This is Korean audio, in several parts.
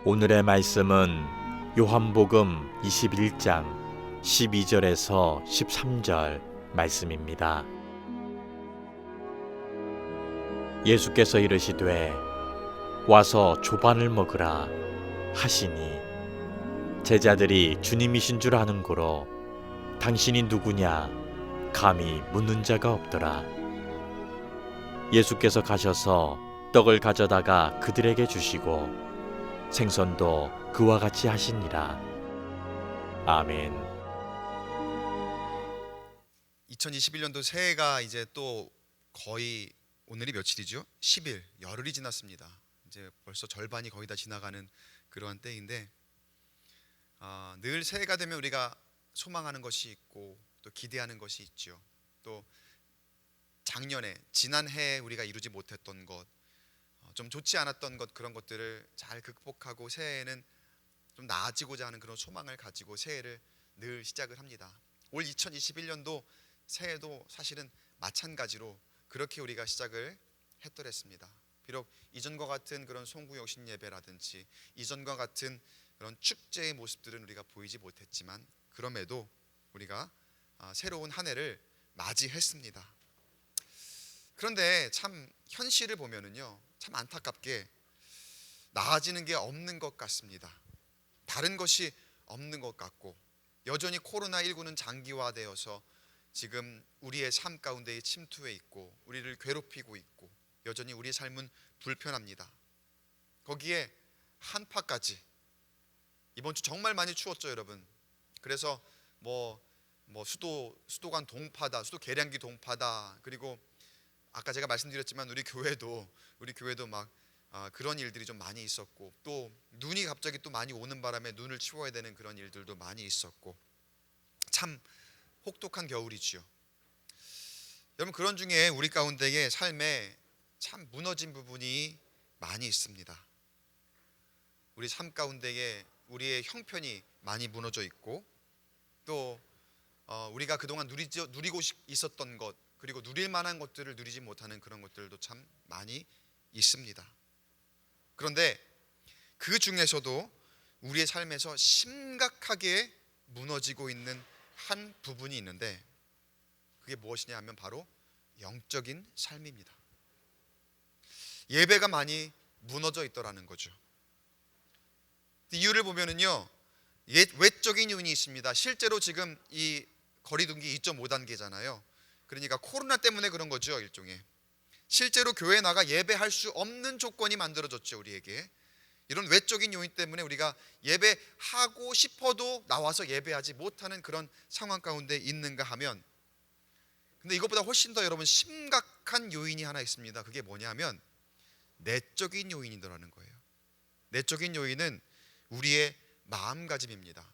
오늘의 말씀은 요한복음 21장 12절에서 13절 말씀입니다. 예수께서 이르시되 와서 조반을 먹으라 하시니 제자들이 주님이신 줄 아는 고로 당신이 누구냐 감히 묻는 자가 없더라. 예수께서 가셔서 떡을 가져다가 그들에게 주시고 생선도 그와 같이 하시니라. 아멘. 2021년도 새해가 이제 또 거의 오늘이 며칠이죠? 10일, 열흘이 지났습니다. 이제 벌써 절반이 거의 다 지나가는 그러한 때인데 늘 새해가 되면 우리가 소망하는 것이 있고 또 기대하는 것이 있죠. 또 작년에 지난 해에 우리가 이루지 못했던 것, 좀 좋지 않았던 것, 그런 것들을 잘 극복하고 새해에는 좀 나아지고자 하는 그런 소망을 가지고 새해를 늘 시작을 합니다. 올 2021년도 새해도 사실은 마찬가지로 그렇게 우리가 시작을 했더랬습니다. 비록 이전과 같은 그런 송구영신 예배라든지 이전과 같은 그런 축제의 모습들은 우리가 보이지 못했지만 그럼에도 우리가 새로운 한 해를 맞이했습니다. 그런데 참 현실을 보면은요, 참 안타깝게 나아지는 게 없는 것 같습니다. 다른 것이 없는 것 같고 여전히 코로나19는 장기화되어서 지금 우리의 삶 가운데에 침투해 있고 우리를 괴롭히고 있고 여전히 우리의 삶은 불편합니다. 거기에 한파까지. 이번 주 정말 많이 추웠죠, 여러분. 그래서 수도관 동파다, 수도 계량기 동파다. 그리고 아까 제가 말씀드렸지만 우리 교회도 막 그런 일들이 좀 많이 있었고 또 눈이 갑자기 또 많이 오는 바람에 눈을 치워야 되는 그런 일들도 많이 있었고 참 혹독한 겨울이지요. 여러분, 그런 중에 우리 가운데의 삶에 참 무너진 부분이 많이 있습니다. 우리 삶 가운데에 우리의 형편이 많이 무너져 있고 또 우리가 그동안 누리고 있었던 것, 그리고 누릴 만한 것들을 누리지 못하는 그런 것들도 참 많이 있습니다. 그런데 그 중에서도 우리의 삶에서 심각하게 무너지고 있는 한 부분이 있는데 그게 무엇이냐 하면 바로 영적인 삶입니다. 예배가 많이 무너져 있더라는 거죠. 이유를 보면은요, 외적인 요인이 있습니다. 실제로 지금 이 거리두기 2.5단계잖아요. 그러니까 코로나 때문에 그런 거죠, 일종의. 실제로 교회에 나가 예배할 수 없는 조건이 만들어졌죠, 우리에게. 이런 외적인 요인 때문에 우리가 예배하고 싶어도 나와서 예배하지 못하는 그런 상황 가운데 있는가 하면, 근데 이것보다 훨씬 더 여러분 심각한 요인이 하나 있습니다. 그게 뭐냐면 내적인 요인이더라는 거예요. 내적인 요인은 우리의 마음가짐입니다.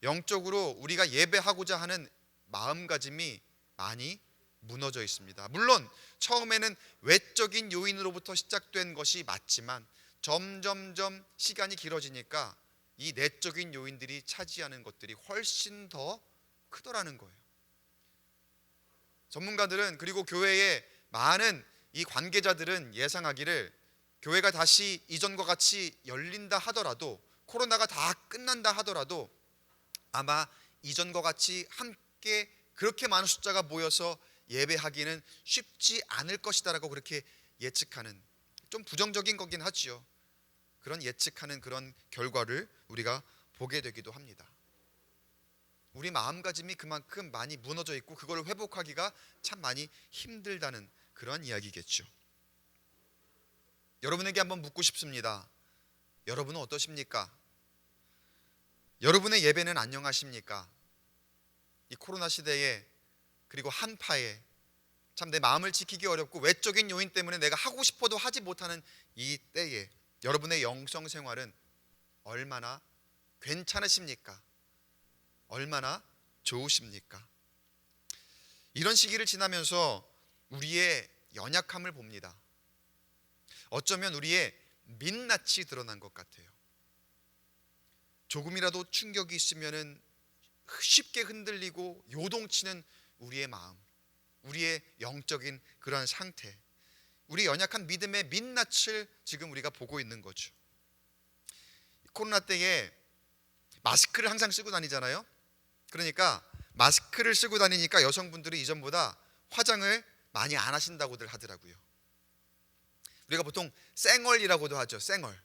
영적으로 우리가 예배하고자 하는 마음가짐이 많이 무너져 있습니다. 물론 처음에는 외적인 요인으로부터 시작된 것이 맞지만 점점점 시간이 길어지니까 이 내적인 요인들이 차지하는 것들이 훨씬 더 크더라는 거예요. 전문가들은, 그리고 교회의 많은 이 관계자들은 예상하기를 교회가 다시 이전과 같이 열린다 하더라도, 코로나가 다 끝난다 하더라도 아마 이전과 같이 함께 그렇게 많은 숫자가 모여서 예배하기는 쉽지 않을 것이다라고 그렇게 예측하는, 좀 부정적인 거긴 하지요. 그런 예측하는 그런 결과를 우리가 보게 되기도 합니다. 우리 마음가짐이 그만큼 많이 무너져 있고 그걸 회복하기가 참 많이 힘들다는 그런 이야기겠죠. 여러분에게 한번 묻고 싶습니다. 여러분은 어떠십니까? 여러분의 예배는 안녕하십니까? 이 코로나 시대에, 그리고 한파에 참 내 마음을 지키기 어렵고 외적인 요인 때문에 내가 하고 싶어도 하지 못하는 이 때에 여러분의 영성 생활은 얼마나 괜찮으십니까? 얼마나 좋으십니까? 이런 시기를 지나면서 우리의 연약함을 봅니다. 어쩌면 우리의 민낯이 드러난 것 같아요. 조금이라도 충격이 있으면은 쉽게 흔들리고 요동치는 우리의 마음, 우리의 영적인 그러한 상태, 우리 연약한 믿음의 민낯을 지금 우리가 보고 있는 거죠. 코로나 때에 마스크를 항상 쓰고 다니잖아요. 그러니까 마스크를 쓰고 다니니까 여성분들이 이전보다 화장을 많이 안 하신다고들 하더라고요. 우리가 보통 쌩얼이라고도 하죠. 쌩얼.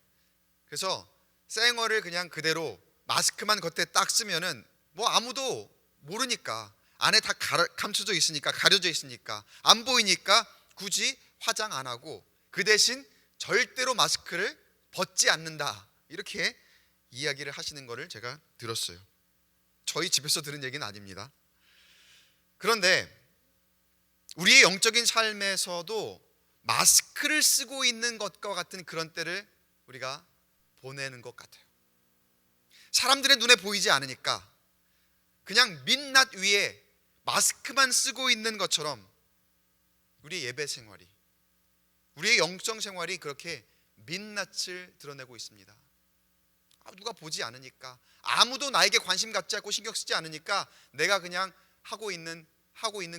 그래서 쌩얼을 그냥 그대로 마스크만 겉에 딱 쓰면은 뭐 아무도 모르니까, 안에 다 감춰져 있으니까, 가려져 있으니까 안 보이니까 굳이 화장 안 하고 그 대신 절대로 마스크를 벗지 않는다, 이렇게 이야기를 하시는 거를 제가 들었어요. 저희 집에서 들은 얘기는 아닙니다. 그런데 우리의 영적인 삶에서도 마스크를 쓰고 있는 것과 같은 그런 때를 우리가 보내는 것 같아요. 사람들의 눈에 보이지 않으니까 그냥 민낯 위에 마스크만 쓰고 있는 것처럼 우리의 예배 생활이, 우리의 영적 생활이 그렇게 민낯을 드러내고 있습니다. 누가 보지 않으니까, 아무도 나에게 관심 갖지 않고 신경 쓰지 않으니까 내가 그냥 하고 있는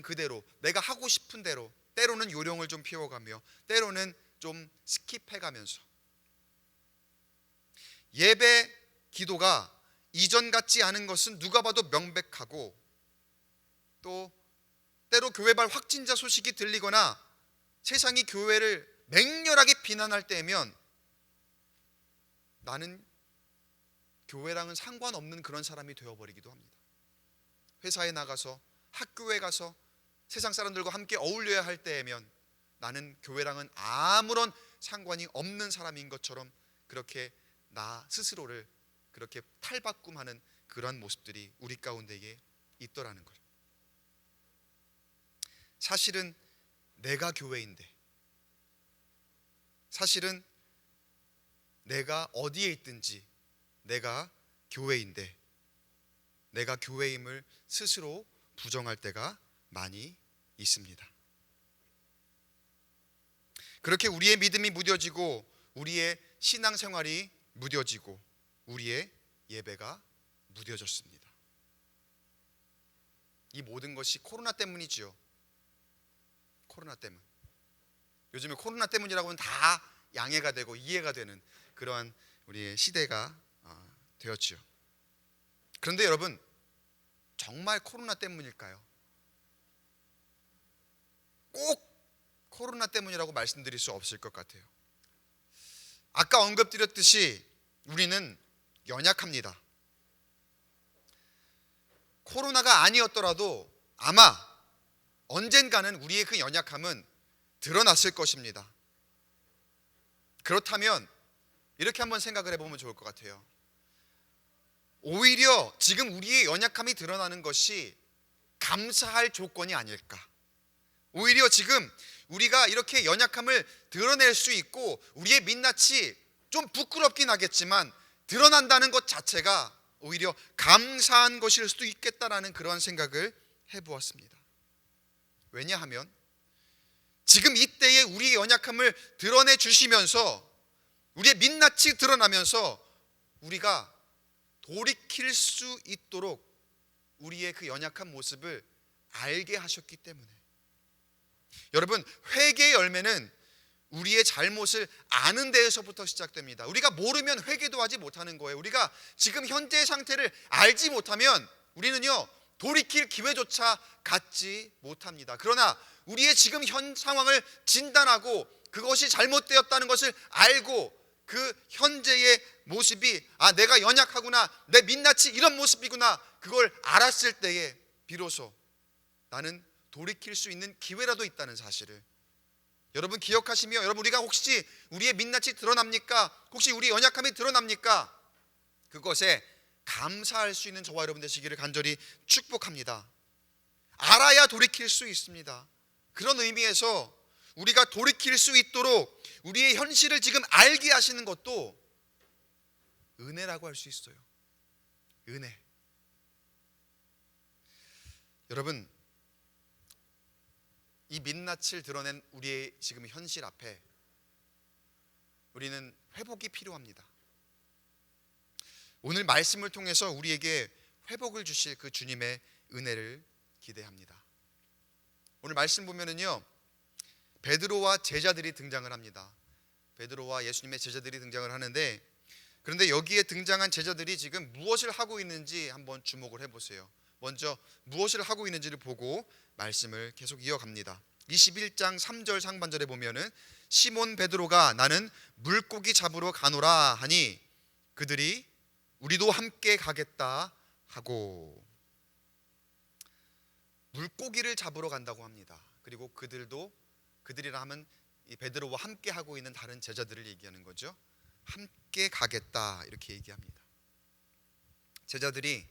그대로, 내가 하고 싶은 대로, 때로는 요령을 좀 피워가며 때로는 좀 스킵해가면서, 예배 기도가 이전 같지 않은 것은 누가 봐도 명백하고, 또 때로 교회발 확진자 소식이 들리거나 세상이 교회를 맹렬하게 비난할 때면 나는 교회랑은 상관없는 그런 사람이 되어버리기도 합니다. 회사에 나가서, 학교에 가서 세상 사람들과 함께 어울려야 할 때면 나는 교회랑은 아무런 상관이 없는 사람인 것처럼 그렇게 나 스스로를 그렇게 탈바꿈하는 그러한 모습들이 우리 가운데에 있더라는 거예요. 사실은 내가 교회인데, 사실은 내가 어디에 있든지 내가 교회인데, 내가 교회임을 스스로 부정할 때가 많이 있습니다. 그렇게 우리의 믿음이 무뎌지고, 우리의 신앙생활이 무뎌지고, 우리의 예배가 무뎌졌습니다. 이 모든 것이 코로나 때문이지요. 코로나 때문. 요즘에 코로나 때문이라고 하면 다 양해가 되고 이해가 되는 그러한 우리의 시대가 되었지요. 그런데 여러분, 정말 코로나 때문일까요? 꼭 코로나 때문이라고 말씀드릴 수 없을 것 같아요. 아까 언급드렸듯이 우리는 연약합니다. 코로나가 아니었더라도 아마 언젠가는 우리의 그 연약함은 드러났을 것입니다. 그렇다면 이렇게 한번 생각을 해보면 좋을 것 같아요. 오히려 지금 우리의 연약함이 드러나는 것이 감사할 조건이 아닐까. 오히려 지금 우리가 이렇게 연약함을 드러낼 수 있고 우리의 민낯이 좀 부끄럽긴 하겠지만 드러난다는 것 자체가 오히려 감사한 것일 수도 있겠다라는 그러한 생각을 해보았습니다. 왜냐하면 지금 이때에 우리의 연약함을 드러내 주시면서, 우리의 민낯이 드러나면서 우리가 돌이킬 수 있도록 우리의 그 연약한 모습을 알게 하셨기 때문에, 여러분, 회개의 열매는 우리의 잘못을 아는 데에서부터 시작됩니다. 우리가 모르면 회개도 하지 못하는 거예요. 우리가 지금 현재의 상태를 알지 못하면 우리는요, 돌이킬 기회조차 갖지 못합니다. 그러나 우리의 지금 현 상황을 진단하고 그것이 잘못되었다는 것을 알고 그 현재의 모습이, 내가 연약하구나, 내 민낯이 이런 모습이구나, 그걸 알았을 때에 비로소 나는 돌이킬 수 있는 기회라도 있다는 사실을 여러분 기억하시며, 여러분, 우리가 혹시 우리의 민낯이 드러납니까? 혹시 우리 연약함이 드러납니까? 그것에 감사할 수 있는 저와 여러분 되시기를 간절히 축복합니다. 알아야 돌이킬 수 있습니다. 그런 의미에서 우리가 돌이킬 수 있도록 우리의 현실을 지금 알게 하시는 것도 은혜라고 할 수 있어요. 은혜. 여러분, 이 민낯을 드러낸 우리의 지금 현실 앞에 우리는 회복이 필요합니다. 오늘 말씀을 통해서 우리에게 회복을 주실 그 주님의 은혜를 기대합니다. 오늘 말씀 보면은요, 베드로와 제자들이 등장을 합니다. 베드로와 예수님의 제자들이 등장을 하는데, 그런데 여기에 등장한 제자들이 지금 무엇을 하고 있는지 한번 주목을 해보세요. 먼저 무엇을 하고 있는지를 보고 말씀을 계속 이어갑니다. 21장 3절 상반절에 보면은 시몬 베드로가 나는 물고기 잡으러 가노라 하니 그들이 우리도 함께 가겠다 하고, 물고기를 잡으러 간다고 합니다. 그리고 그들이라 하면 이 베드로와 함께 하고 있는 다른 제자들을 얘기하는 거죠. 함께 가겠다 이렇게 얘기합니다. 제자들이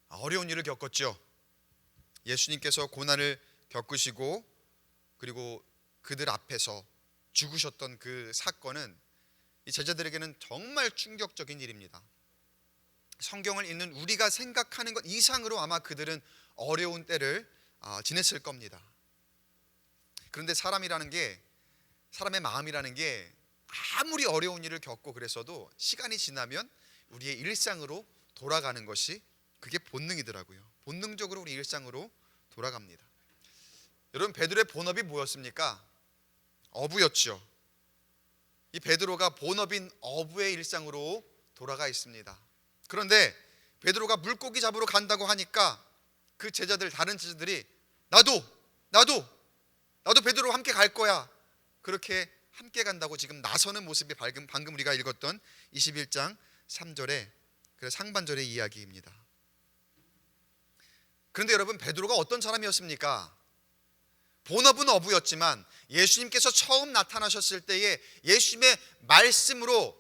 어려운 일을 겪었죠. 예수님께서 고난을 겪으시고 그리고 그들 앞에서 죽으셨던 그 사건은 이 제자들에게는 정말 충격적인 일입니다. 성경을 읽는 우리가 생각하는 것 이상으로 아마 그들은 어려운 때를 지냈을 겁니다. 그런데 사람의 마음이라는 게 아무리 어려운 일을 겪고 그랬어도 시간이 지나면 우리의 일상으로 돌아가는 것이 그게 본능이더라고요. 본능적으로 우리 일상으로 돌아갑니다. 여러분, 베드로의 본업이 뭐였습니까? 어부였죠. 이 베드로가 본업인 어부의 일상으로 돌아가 있습니다. 그런데 베드로가 물고기 잡으러 간다고 하니까 그 다른 제자들이 나도 베드로와 함께 갈 거야, 그렇게 함께 간다고 지금 나서는 모습이 방금 우리가 읽었던 21장 3절의 그 상반절의 이야기입니다. 그런데 여러분, 베드로가 어떤 사람이었습니까? 본업은 어부였지만 예수님께서 처음 나타나셨을 때에 예수님의 말씀으로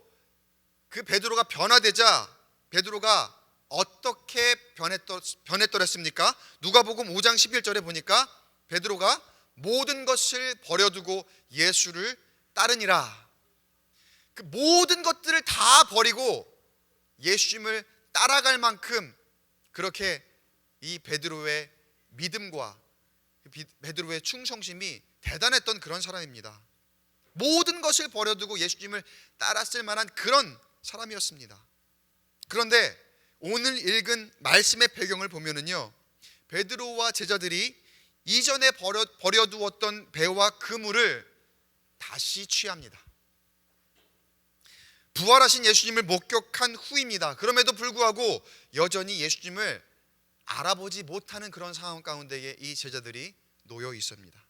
그 베드로가 변화되자 베드로가 어떻게 변했더랬습니까? 누가복음 5장 11절에 보니까 베드로가 모든 것을 버려두고 예수를 따르니라. 그 모든 것들을 다 버리고 예수님을 따라갈 만큼 그렇게 이 베드로의 믿음과 베드로의 충성심이 대단했던 그런 사람입니다. 모든 것을 버려두고 예수님을 따랐을 만한 그런 사람이었습니다. 그런데 오늘 읽은 말씀의 배경을 보면은요, 베드로와 제자들이 이전에 버려두었던 배와 그물을 다시 취합니다. 부활하신 예수님을 목격한 후입니다. 그럼에도 불구하고 여전히 예수님을 알아보지 못하는 그런 상황 가운데에 이 제자들이 놓여 있습니다.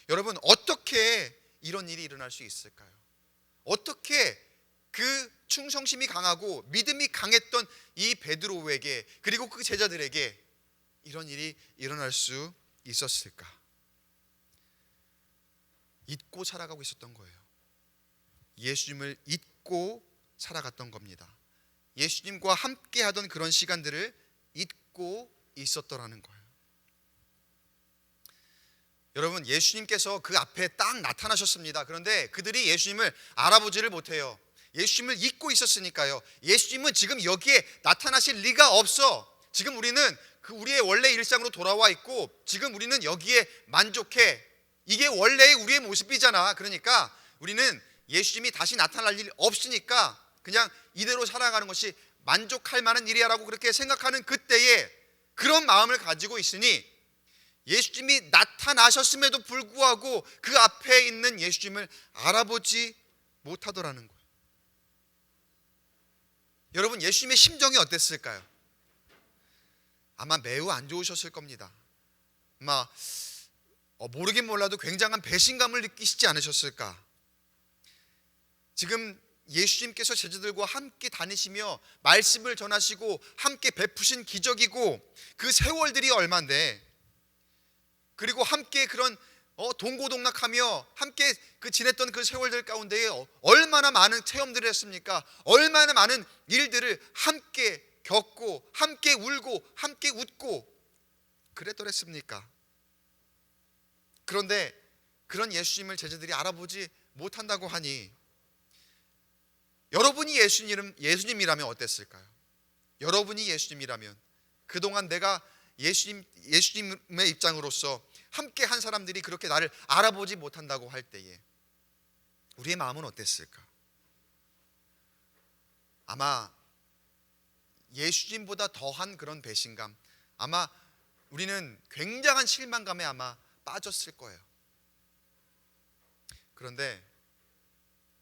여러분, 어떻게 이런 일이 일어날 수 있을까요? 어떻게 그 충성심이 강하고 믿음이 강했던 이 베드로에게 그리고 그 제자들에게 이런 일이 일어날 수 있었을까? 잊고 살아가고 있었던 거예요. 예수님을 잊고 살아갔던 겁니다. 예수님과 함께 하던 그런 시간들을 잊고 있었더라는 거예요. 여러분, 예수님께서 그 앞에 딱 나타나셨습니다. 그런데 그들이 예수님을 알아보지를 못해요. 예수님을 잊고 있었으니까요. 예수님은 지금 여기에 나타나실 리가 없어. 지금 우리는 우리의 원래 일상으로 돌아와 있고 지금 우리는 여기에 만족해. 이게 원래의 우리의 모습이잖아. 그러니까 우리는 예수님이 다시 나타날 일 없으니까 그냥 이대로 살아가는 것이 만족할 만한 일이야라고 그렇게 생각하는 그때에 그런 마음을 가지고 있으니 예수님이 나타나셨음에도 불구하고 그 앞에 있는 예수님을 알아보지 못하더라는 거예요. 여러분, 예수님의 심정이 어땠을까요? 아마 매우 안 좋으셨을 겁니다. 아마 모르긴 몰라도 굉장한 배신감을 느끼시지 않으셨을까? 지금 예수님께서 제자들과 함께 다니시며 말씀을 전하시고 함께 베푸신 기적이고 그 세월들이 얼만데, 그리고 함께 그런 동고동락하며 함께 지냈던 그 세월들 가운데에 얼마나 많은 체험들을 했습니까? 얼마나 많은 일들을 함께 겪고 함께 울고 함께 웃고 그랬더랬습니까? 그런데 그런 예수님을 제자들이 알아보지 못한다고 하니 여러분이 예수님이라면 어땠을까요? 여러분이 예수님이라면 그동안 내가 예수님의 입장으로서 함께 한 사람들이 그렇게 나를 알아보지 못한다고 할 때에 우리의 마음은 어땠을까? 아마 예수님보다 더한 그런 배신감, 아마 우리는 굉장한 실망감에 아마 빠졌을 거예요. 그런데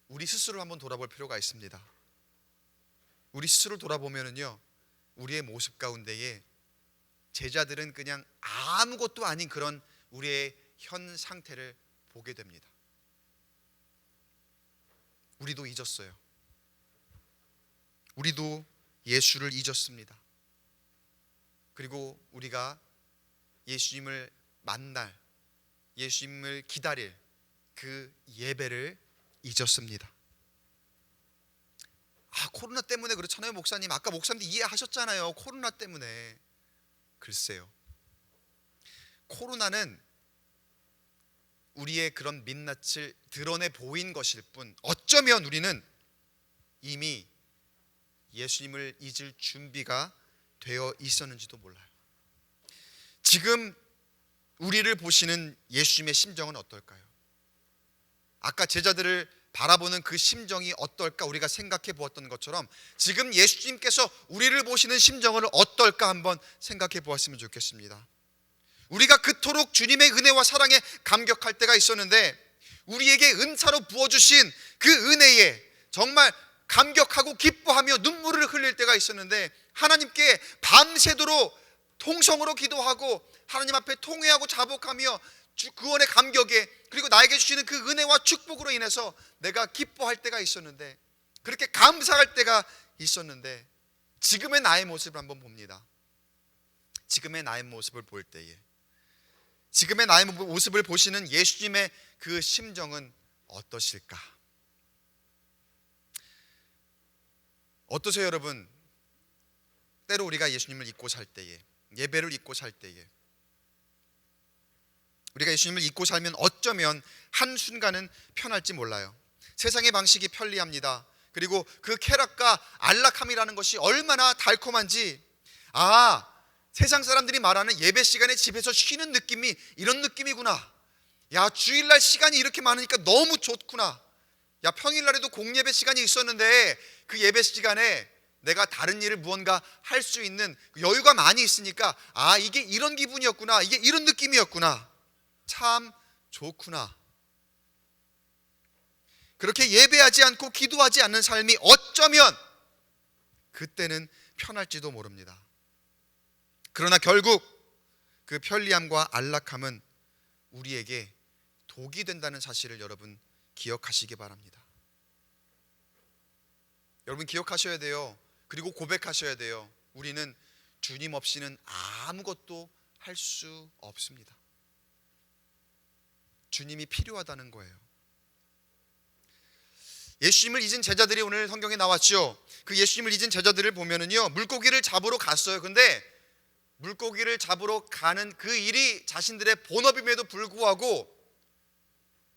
우리 스스로 한번 돌아볼 필요가 있습니다. 우리 스스로 돌아보면은요, 우리의 모습 가운데에 제자들은 그냥 아무것도 아닌 그런 우리의 현 상태를 보게 됩니다. 우리도 잊었어요. 우리도 예수를 잊었습니다. 그리고 우리가 예수님을 만날, 예수님을 기다릴 그 예배를 잊었습니다. 코로나 때문에 그렇잖아요, 목사님. 아까 목사님도 이해하셨잖아요. 코로나 때문에. 글쎄요, 코로나는 우리의 그런 민낯을 드러내 보인 것일 뿐, 어쩌면 우리는 이미 예수님을 잊을 준비가 되어 있었는지도 몰라요. 지금 우리를 보시는 예수님의 심정은 어떨까요? 아까 제자들을 바라보는 그 심정이 어떨까 우리가 생각해 보았던 것처럼 지금 예수님께서 우리를 보시는 심정은 어떨까 한번 생각해 보았으면 좋겠습니다. 우리가 그토록 주님의 은혜와 사랑에 감격할 때가 있었는데, 우리에게 은사로 부어주신 그 은혜에 정말 감격하고 기뻐하며 눈물을 흘릴 때가 있었는데, 하나님께 밤새도록 통성으로 기도하고 하나님 앞에 통회하고 자복하며 주 구원의 감격에, 그리고 나에게 주시는 그 은혜와 축복으로 인해서 내가 기뻐할 때가 있었는데, 그렇게 감사할 때가 있었는데, 지금의 나의 모습을 한번 봅니다. 지금의 나의 모습을 볼 때에, 지금의 나의 모습을 보시는 예수님의 그 심정은 어떠실까? 어떠세요, 여러분? 때로 우리가 예수님을 잊고 살 때에, 예배를 잊고 살 때에, 우리가 예수님을 잊고 살면 어쩌면 한순간은 편할지 몰라요. 세상의 방식이 편리합니다. 그리고 그 쾌락과 안락함이라는 것이 얼마나 달콤한지, 세상 사람들이 말하는 예배 시간에 집에서 쉬는 느낌이 이런 느낌이구나. 야, 주일날 시간이 이렇게 많으니까 너무 좋구나. 야, 평일날에도 공예배 시간이 있었는데 그 예배 시간에 내가 다른 일을 무언가 할 수 있는 여유가 많이 있으니까 이게 이런 기분이었구나, 이게 이런 느낌이었구나, 참 좋구나. 그렇게 예배하지 않고 기도하지 않는 삶이 어쩌면 그때는 편할지도 모릅니다. 그러나 결국 그 편리함과 안락함은 우리에게 독이 된다는 사실을 여러분 기억하시기 바랍니다. 여러분 기억하셔야 돼요. 그리고 고백하셔야 돼요. 우리는 주님 없이는 아무것도 할 수 없습니다. 주님이 필요하다는 거예요. 예수님을 잊은 제자들이 오늘 성경에 나왔죠. 그 예수님을 잊은 제자들을 보면은요, 물고기를 잡으러 갔어요. 근데 물고기를 잡으러 가는 그 일이 자신들의 본업임에도 불구하고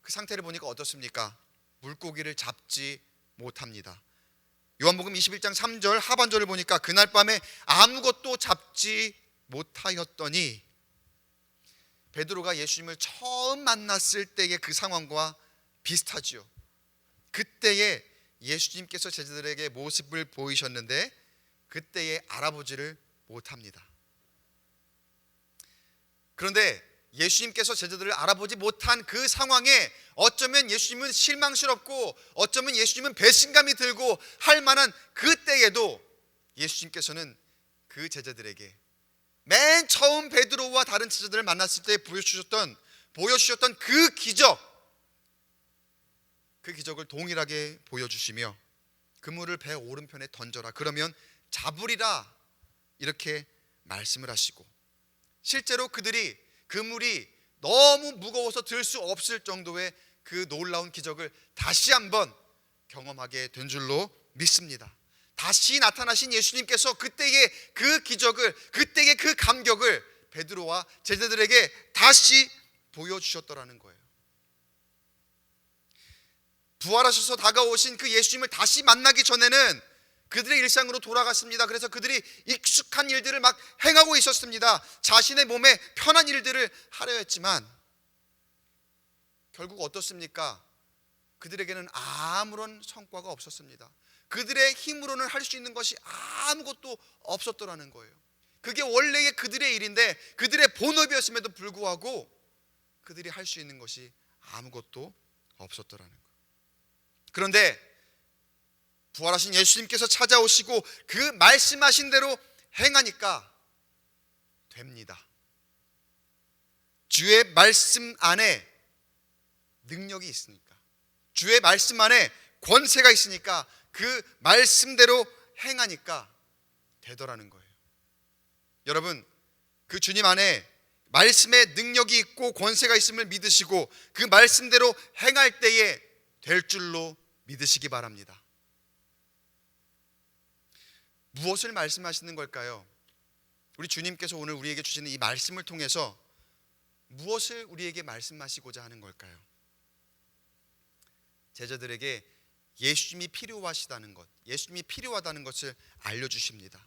그 상태를 보니까 어떻습니까? 물고기를 잡지 못합니다. 요한복음 21장 3절 하반절을 보니까 그날 밤에 아무것도 잡지 못하였더니, 베드로가 예수님을 처음 만났을 때의 그 상황과 비슷하지요. 그때에 예수님께서 제자들에게 모습을 보이셨는데 그때에 알아보지를 못합니다. 그런데 예수님께서 제자들을 알아보지 못한 그 상황에 어쩌면 예수님은 실망스럽고 어쩌면 예수님은 배신감이 들고 할 만한 그때에도 예수님께서는 그 제자들에게 맨 처음 베드로와 다른 제자들을 만났을 때 보여주셨던 그 기적을 동일하게 보여주시며 그물을 배 오른편에 던져라, 그러면 잡으리라, 이렇게 말씀을 하시고, 실제로 그들이 그물이 너무 무거워서 들 수 없을 정도의 그 놀라운 기적을 다시 한번 경험하게 된 줄로 믿습니다. 다시 나타나신 예수님께서 그때의 그 기적을, 그때의 그 감격을 베드로와 제자들에게 다시 보여주셨더라는 거예요. 부활하셔서 다가오신 그 예수님을 다시 만나기 전에는 그들의 일상으로 돌아갔습니다. 그래서 그들이 익숙한 일들을 막 행하고 있었습니다. 자신의 몸에 편한 일들을 하려 했지만 결국 어떻습니까? 그들에게는 아무런 성과가 없었습니다. 그들의 힘으로는 할 수 있는 것이 아무것도 없었더라는 거예요. 그게 원래의 그들의 일인데, 그들의 본업이었음에도 불구하고 그들이 할 수 있는 것이 아무것도 없었더라는 거예요. 그런데 부활하신 예수님께서 찾아오시고 그 말씀하신 대로 행하니까 됩니다. 주의 말씀 안에 능력이 있으니까, 주의 말씀 안에 권세가 있으니까 그 말씀대로 행하니까 되더라는 거예요. 여러분, 그 주님 안에 말씀에 능력이 있고 권세가 있음을 믿으시고 그 말씀대로 행할 때에 될 줄로 믿으시기 바랍니다. 무엇을 말씀하시는 걸까요? 우리 주님께서 오늘 우리에게 주시는 이 말씀을 통해서 무엇을 우리에게 말씀하시고자 하는 걸까요? 제자들에게 예수님이 필요하시다는 것, 예수님이 필요하다는 것을 알려주십니다.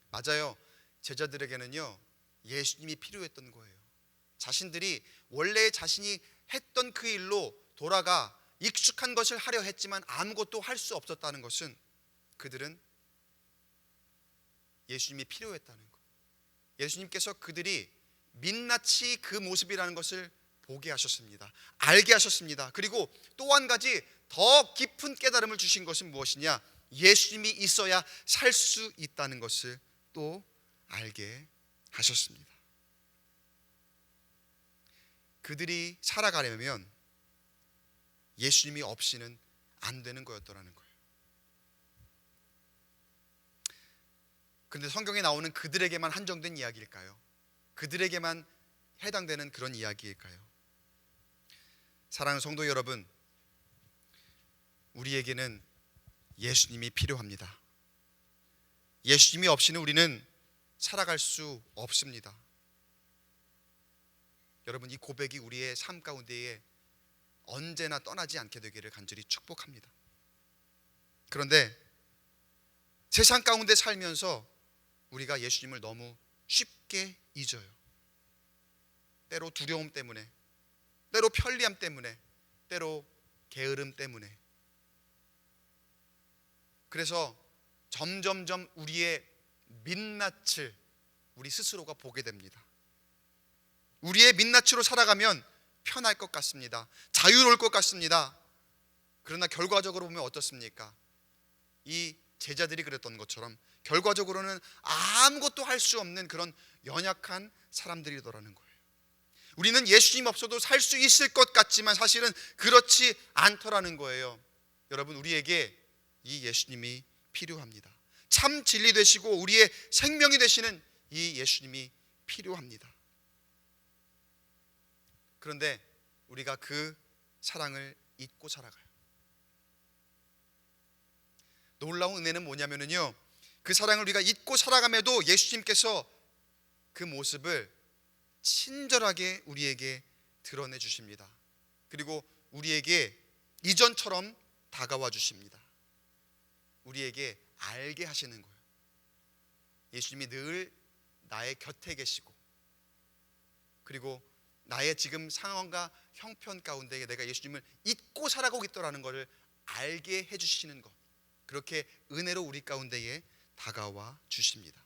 맞아요. 제자들에게는요, 예수님이 필요했던 거예요. 자신들이 원래 자신이 했던 그 일로 돌아가 익숙한 것을 하려 했지만 아무것도 할 수 없었다는 것은 그들은 예수님이 필요했다는 것, 예수님께서 그들이 민낯이 그 모습이라는 것을 보게 하셨습니다. 알게 하셨습니다. 그리고 또 한 가지 더 깊은 깨달음을 주신 것은 무엇이냐? 예수님이 있어야 살 수 있다는 것을 또 알게 하셨습니다. 그들이 살아가려면 예수님이 없이는 안 되는 거였더라는 거예요. 그런데 성경에 나오는 그들에게만 한정된 이야기일까요? 그들에게만 해당되는 그런 이야기일까요? 사랑하는 성도 여러분, 우리에게는 예수님이 필요합니다. 예수님이 없이는 우리는 살아갈 수 없습니다. 여러분, 이 고백이 우리의 삶 가운데에 언제나 떠나지 않게 되기를 간절히 축복합니다. 그런데 세상 가운데 살면서 우리가 예수님을 너무 쉽게 잊어요. 때로 두려움 때문에, 때로 편리함 때문에, 때로 게으름 때문에. 그래서 점점점 우리의 민낯을 우리 스스로가 보게 됩니다. 우리의 민낯으로 살아가면 편할 것 같습니다. 자유로울 것 같습니다. 그러나 결과적으로 보면 어떻습니까? 이 제자들이 그랬던 것처럼 결과적으로는 아무것도 할 수 없는 그런 연약한 사람들이더라는 거예요. 우리는 예수님 없어도 살 수 있을 것 같지만 사실은 그렇지 않더라는 거예요. 여러분, 우리에게 이 예수님이 필요합니다. 참 진리 되시고 우리의 생명이 되시는 이 예수님이 필요합니다. 그런데 우리가 그 사랑을 잊고 살아가요. 놀라운 은혜는 뭐냐면요, 그 사랑을 우리가 잊고 살아감에도 예수님께서 그 모습을 친절하게 우리에게 드러내 주십니다. 그리고 우리에게 이전처럼 다가와 주십니다. 우리에게 알게 하시는 거예요. 예수님이 늘 나의 곁에 계시고, 그리고 나의 지금 상황과 형편 가운데 내가 예수님을 잊고 살아가고 있더라는 것을 알게 해주시는 것, 그렇게 은혜로 우리 가운데에 다가와 주십니다.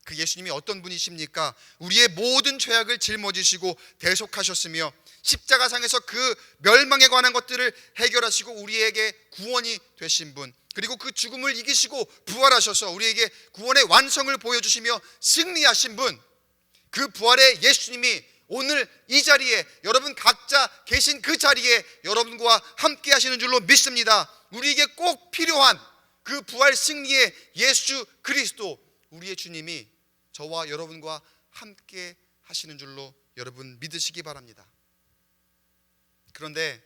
그 예수님이 어떤 분이십니까? 우리의 모든 죄악을 짊어지시고 대속하셨으며 십자가상에서 그 멸망에 관한 것들을 해결하시고 우리에게 구원이 되신 분, 그리고 그 죽음을 이기시고 부활하셔서 우리에게 구원의 완성을 보여주시며 승리하신 분, 그 부활의 예수님이 오늘 이 자리에, 여러분 각자 계신 그 자리에 여러분과 함께 하시는 줄로 믿습니다. 우리에게 꼭 필요한 그 부활 승리의 예수 그리스도, 우리의 주님이 저와 여러분과 함께 하시는 줄로 여러분 믿으시기 바랍니다. 그런데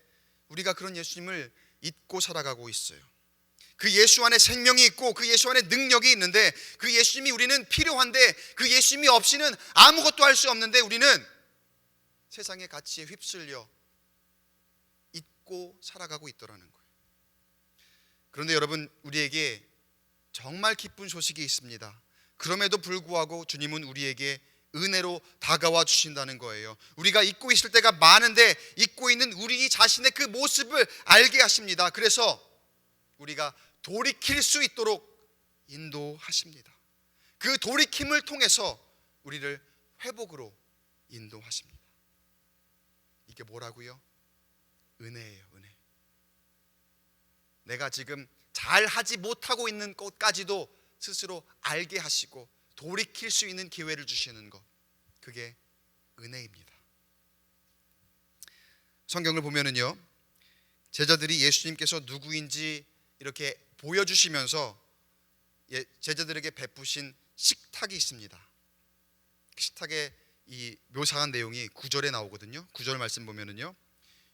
우리가 그런 예수님을 잊고 살아가고 있어요. 그 예수 안에 생명이 있고 그 예수 안에 능력이 있는데, 그 예수님이 우리는 필요한데, 그 예수님이 없이는 아무것도 할 수 없는데 우리는 세상의 가치에 휩쓸려 잊고 살아가고 있더라는 거예요. 그런데 여러분, 우리에게 정말 기쁜 소식이 있습니다. 그럼에도 불구하고 주님은 우리에게 은혜로 다가와 주신다는 거예요. 우리가 잊고 있을 때가 많은데 잊고 있는 우리 자신의 그 모습을 알게 하십니다. 그래서 우리가 돌이킬 수 있도록 인도하십니다. 그 돌이킴을 통해서 우리를 회복으로 인도하십니다. 이게 뭐라고요? 은혜예요, 은혜. 내가 지금 잘 하지 못하고 있는 것까지도 스스로 알게 하시고 돌이킬 수 있는 기회를 주시는 것, 그게 은혜입니다. 성경을 보면은요, 제자들이 예수님께서 누구인지 이렇게 보여주시면서 제자들에게 베푸신 식탁이 있습니다. 그 식탁에 이 묘사한 내용이 9절에 나오거든요. 9절 말씀 보면은요,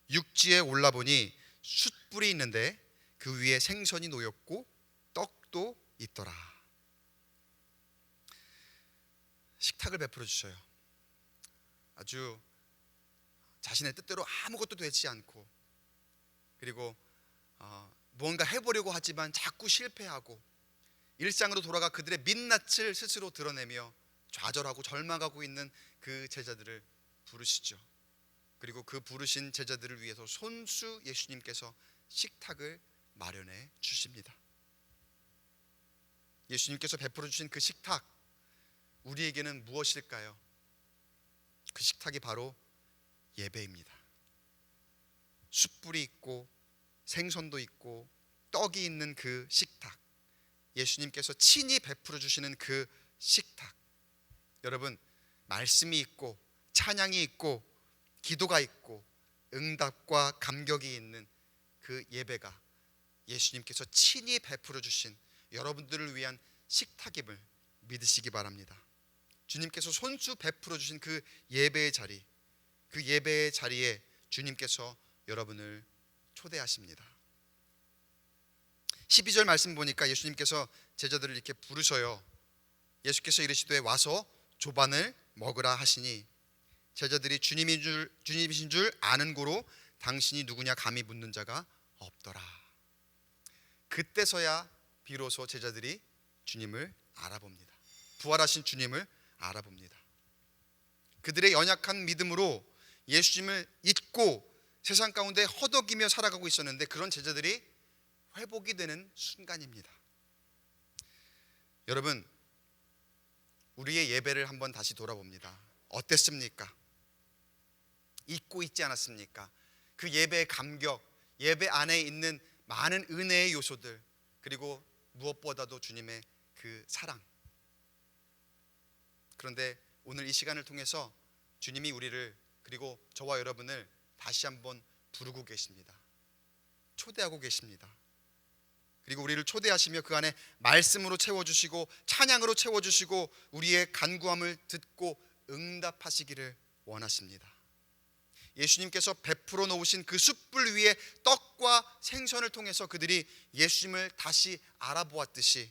육지에 올라보니 숯불이 있는데 그 위에 생선이 놓였고 떡도 있더라. 식탁을 베풀어 주셔요. 아주 자신의 뜻대로 아무것도 되지 않고, 그리고 무언가 해보려고 하지만 자꾸 실패하고 일상으로 돌아가 그들의 민낯을 스스로 드러내며 좌절하고 절망하고 있는 그 제자들을 부르시죠. 그리고 그 부르신 제자들을 위해서 손수 예수님께서 식탁을 마련해 주십니다. 예수님께서 베풀어 주신 그 식탁, 우리에게는 무엇일까요? 그 식탁이 바로 예배입니다. 숯불이 있고 생선도 있고 떡이 있는 그 식탁, 예수님께서 친히 베풀어 주시는 그 식탁. 여러분, 말씀이 있고 찬양이 있고 기도가 있고 응답과 감격이 있는 그 예배가 예수님께서 친히 베풀어 주신 여러분들을 위한 식탁임을 믿으시기 바랍니다. 주님께서 손수 베풀어 주신 그 예배의 자리, 그 예배의 자리에 주님께서 여러분을 초대하십니다. 12절 말씀 보니까 예수님께서 제자들을 이렇게 부르셔요. 예수께서 이르시되 와서 조반을 먹으라 하시니 제자들이 주님이신 줄 아는 고로 당신이 누구냐 감히 묻는 자가 없더라. 그때서야 비로소 제자들이 주님을 알아봅니다. 부활하신 주님을 알아봅니다. 그들의 연약한 믿음으로 예수님을 잊고 세상 가운데 허덕이며 살아가고 있었는데, 그런 제자들이 회복이 되는 순간입니다. 여러분, 우리의 예배를 한번 다시 돌아봅니다. 어땠습니까? 잊고 있지 않았습니까? 그 예배의 감격, 예배 안에 있는 많은 은혜의 요소들, 그리고 무엇보다도 주님의 그 사랑. 그런데 오늘 이 시간을 통해서 주님이 우리를, 그리고 저와 여러분을 다시 한번 부르고 계십니다. 초대하고 계십니다. 그리고 우리를 초대하시며 그 안에 말씀으로 채워주시고 찬양으로 채워주시고 우리의 간구함을 듣고 응답하시기를 원하십니다. 예수님께서 베풀어 놓으신 그 숯불 위에 떡과 생선을 통해서 그들이 예수님을 다시 알아보았듯이,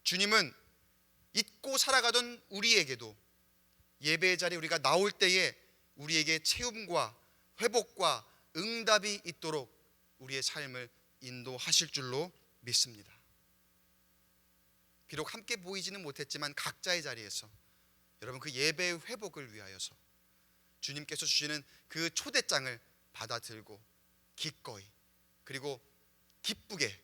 주님은 잊고 살아가던 우리에게도 예배의 자리에 우리가 나올 때에 우리에게 체험과 회복과 응답이 있도록 우리의 삶을 인도하실 줄로 믿습니다. 비록 함께 보이지는 못했지만 각자의 자리에서 여러분, 그 예배의 회복을 위하여서 주님께서 주시는 그 초대장을 받아들고 기꺼이, 그리고 기쁘게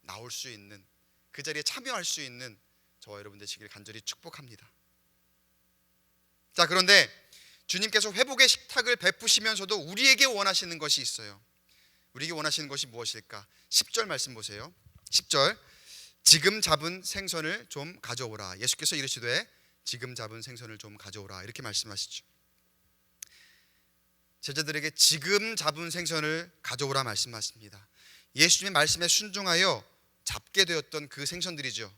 나올 수 있는, 그 자리에 참여할 수 있는 저와 여러분 되시길 간절히 축복합니다. 자, 그런데 주님께서 회복의 식탁을 베푸시면서도 우리에게 원하시는 것이 있어요. 우리에게 원하시는 것이 무엇일까? 10절 말씀 보세요. 10절, 지금 잡은 생선을 좀 가져오라. 예수께서 이르시되 지금 잡은 생선을 좀 가져오라, 이렇게 말씀하시죠. 제자들에게 지금 잡은 생선을 가져오라 말씀하십니다. 예수님의 말씀에 순종하여 잡게 되었던 그 생선들이죠.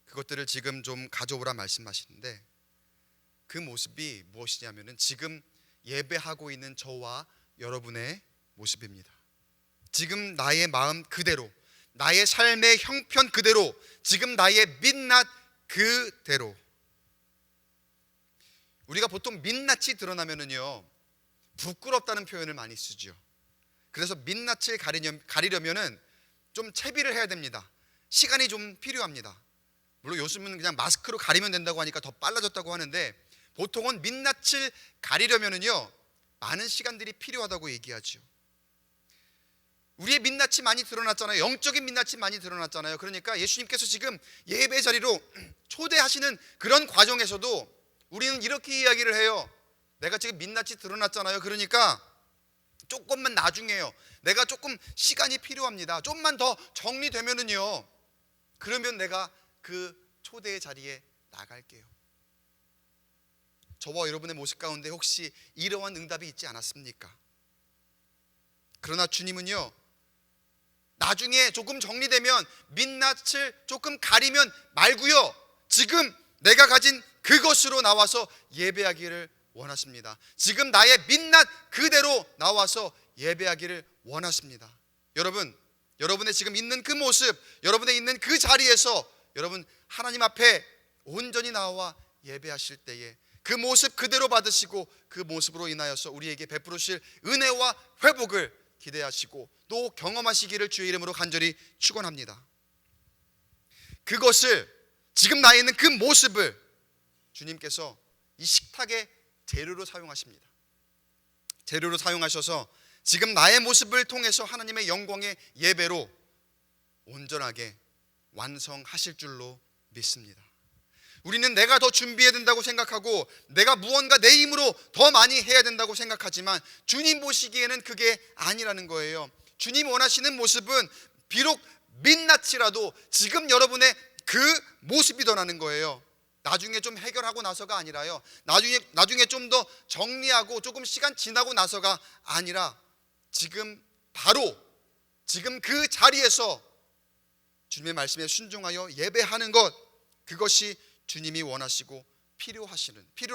그것들을 지금 좀 가져오라 말씀하시는데, 그 모습이 무엇이냐면은 지금 예배하고 있는 저와 여러분의 모습입니다. 지금 나의 마음 그대로, 나의 삶의 형편 그대로, 지금 나의 민낯 그대로. 우리가 보통 민낯이 드러나면은요, 부끄럽다는 표현을 많이 쓰죠. 그래서 민낯을 가리려면은 좀 채비를 해야 됩니다. 시간이 좀 필요합니다. 물론 요즘은 그냥 마스크로 가리면 된다고 하니까 더 빨라졌다고 하는데, 보통은 민낯을 가리려면은요 많은 시간들이 필요하다고 얘기하죠. 우리의 민낯이 많이 드러났잖아요. 영적인 민낯이 많이 드러났잖아요. 그러니까 예수님께서 지금 예배 자리로 초대하시는 그런 과정에서도 우리는 이렇게 이야기를 해요. 내가 지금 민낯이 드러났잖아요. 그러니까 조금만 나중에요. 내가 조금 시간이 필요합니다. 좀만 더 정리되면은요, 그러면 내가 그 초대의 자리에 나갈게요. 저와 여러분의 모습 가운데 혹시 이러한 응답이 있지 않았습니까? 그러나 주님은요, 나중에 조금 정리되면 민낯을 조금 가리면 말고요, 지금 내가 가진 그것으로 나와서 예배하기를 원하십니다. 지금 나의 민낯 그대로 나와서 예배하기를 원하십니다. 여러분, 여러분의 지금 있는 그 모습, 여러분의 있는 그 자리에서 여러분 하나님 앞에 온전히 나와 예배하실 때에 그 모습 그대로 받으시고 그 모습으로 인하여서 우리에게 베푸실 은혜와 회복을 기대하시고 또 경험하시기를 주의 이름으로 간절히 축원합니다. 그것을, 지금 나에 있는 그 모습을 주님께서 이 식탁의 재료로 사용하십니다. 재료로 사용하셔서 지금 나의 모습을 통해서 하나님의 영광의 예배로 온전하게 완성하실 줄로 믿습니다. 우리는 내가 더 준비해야 된다고 생각하고 내가 무언가 내 힘으로 더 많이 해야 된다고 생각하지만 주님 보시기에는 그게 아니라는 거예요. 주님 원하시는 모습은 비록 민낯이라도 지금 여러분의 그 모습이 더나는 거예요. 나중에 좀 해결하고 나서가 아니라요, 나중에 좀 더 정리하고 조금 시간 지나고 나서가 아니라 지금 바로 지금 그 자리에서 주님의 말씀에 순종하여 예배하는 것, 그것이 주님이 원하시고 필요로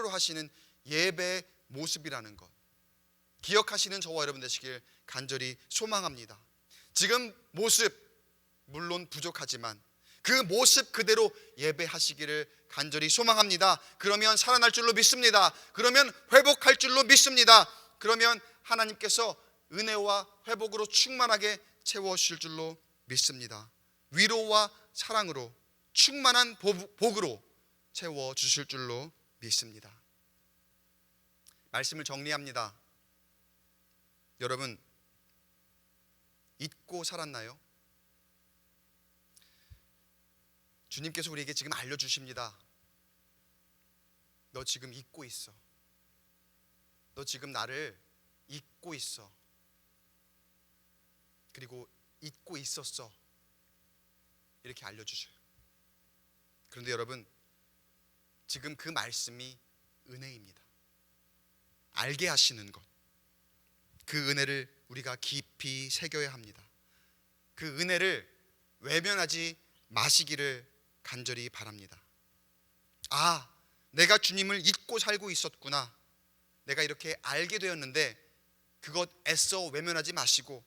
하시는 예배의 모습이라는 것 기억하시는 저와 여러분 되시길 간절히 소망합니다. 지금 모습 물론 부족하지만 그 모습 그대로 예배하시기를 간절히 소망합니다. 그러면 살아날 줄로 믿습니다. 그러면 회복할 줄로 믿습니다. 그러면 하나님께서 은혜와 회복으로 충만하게 채워주실 줄로 믿습니다. 위로와 사랑으로 충만한 복으로 채워주실 줄로 믿습니다. 말씀을 정리합니다. 여러분, 잊고 살았나요? 주님께서 우리에게 지금 알려주십니다. 너 지금 잊고 있어. 너 지금 나를 잊고 있어. 그리고 잊고 있었어. 이렇게 알려주셔요. 그런데 여러분, 지금 그 말씀이 은혜입니다. 알게 하시는 것, 그 은혜를 우리가 깊이 새겨야 합니다. 그 은혜를 외면하지 마시기를 간절히 바랍니다. 아, 내가 주님을 잊고 살고 있었구나. 내가 이렇게 알게 되었는데 그것 애써 외면하지 마시고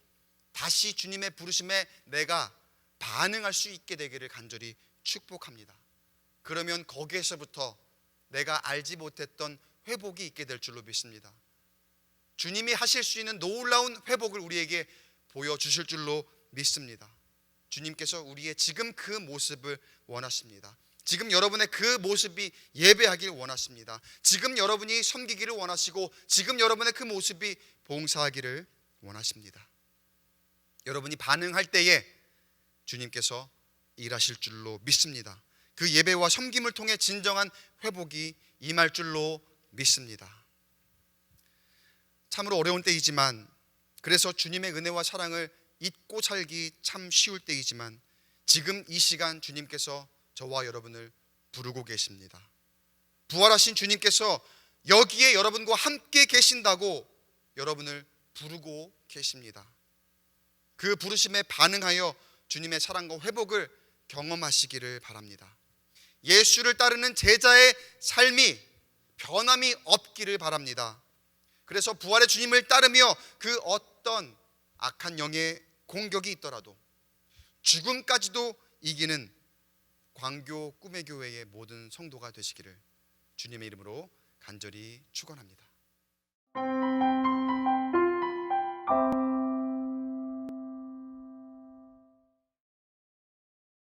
다시 주님의 부르심에 내가 반응할 수 있게 되기를 간절히 축복합니다. 그러면 거기에서부터 내가 알지 못했던 회복이 있게 될 줄로 믿습니다. 주님이 하실 수 있는 놀라운 회복을 우리에게 보여주실 줄로 믿습니다. 주님께서 우리의 지금 그 모습을 원하십니다. 지금 여러분의 그 모습이 예배하길 원하십니다. 지금 여러분이 섬기기를 원하시고 지금 여러분의 그 모습이 봉사하기를 원하십니다. 여러분이 반응할 때에 주님께서 일하실 줄로 믿습니다. 그 예배와 섬김을 통해 진정한 회복이 임할 줄로 믿습니다. 참으로 어려운 때이지만, 그래서 주님의 은혜와 사랑을 잊고 살기 참 쉬울 때이지만 지금 이 시간 주님께서 저와 여러분을 부르고 계십니다. 부활하신 주님께서 여기에 여러분과 함께 계신다고 여러분을 부르고 계십니다. 그 부르심에 반응하여 주님의 사랑과 회복을 경험하시기를 바랍니다. 예수를 따르는 제자의 삶이 변함이 없기를 바랍니다. 그래서 부활의 주님을 따르며 그 어떤 악한 영의 공격이 있더라도 죽음까지도 이기는 광교 꿈의 교회의 모든 성도가 되시기를 주님의 이름으로 간절히 축원합니다.